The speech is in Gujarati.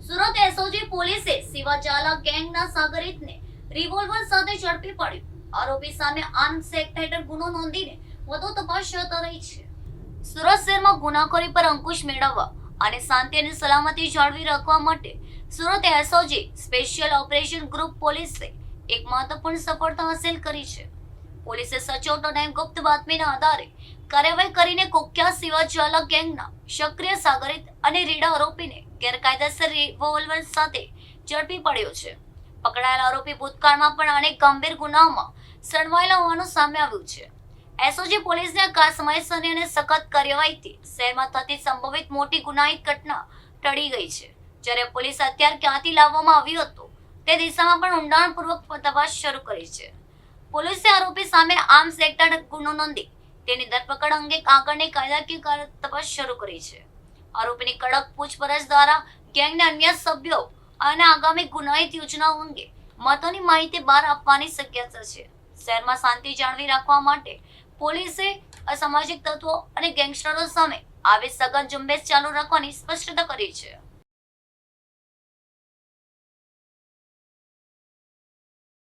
સુરત એસઓજી પોલીસે શિવાજાલા ગેંગના સાગરિતને રિવોલ્વર સાથે ઝડપી પાડ્યો. આરોપી સામે આર્મ્સ એક્ટ હેઠળ ગુનો નોંધીને વધુ તપાસ શરૂ રહી છે. સુરત શહેરમાં ગુનાખોરી પર અંકુશ મેળવવા અને શાંતિ અને સલામતી જાળવી રાખવા માટે Surat SOG special operation group પોલીસે એક મહત્વપૂર્ણ સફળતા હાંસલ કરી છે. પોલીસે સચોટ અને ગુપ્ત બાતમીના આધારે કાર્યવાહી કરીને કુખ્યાત શિવાજાલા ગેંગના સક્રિય સાગરિત અને રીડા આરોપીને ગેરકાયદેસર રિવોલ્વર સાથે ઝડપી પડ્યો છે. પકડાયેલા આરોપી ભૂતકાળમાં પણ અનેક ગંભીર ગુનાઓમાં સંડવાયેલા હોવાનું સામે આવ્યું છે. એસઓજી પોલીસની આ સમયસરની અને સખત કાર્યવાહીથી શહેરમાં થતી સંભવિત મોટી ગુનાહિત ઘટના ટળી ગઈ છે. જ્યારે પોલીસ હથિયાર ક્યાંથી લાવવામાં આવ્યું હતું તે દિશામાં પણ ઊંડાણપૂર્વક તપાસ શરૂ કરી છે. પોલીસે આરોપી સામે આર્મ્સ એક્ટ હેઠળ ગુનો નોંધી તેની ધરપકડ અંગે આગળની કાયદાકીય તપાસ શરૂ કરી છે. આરોપીની કડક પૂછપરછ દ્વારા ગેંગના અન્ય સભ્યો અને આગામી ગુનાહિત યોજનાઓ અંગે મહત્વની માહિતી બહાર આપવાની શક્યતા છે. શહેરમાં શાંતિ જાળવી રાખવા માટે પોલીસે અસામાજિક તત્વો અને ગેંગસ્ટરો સામે આવી સઘન ઝુંબેશ ચાલુ રાખવાની સ્પષ્ટતા કરી છે.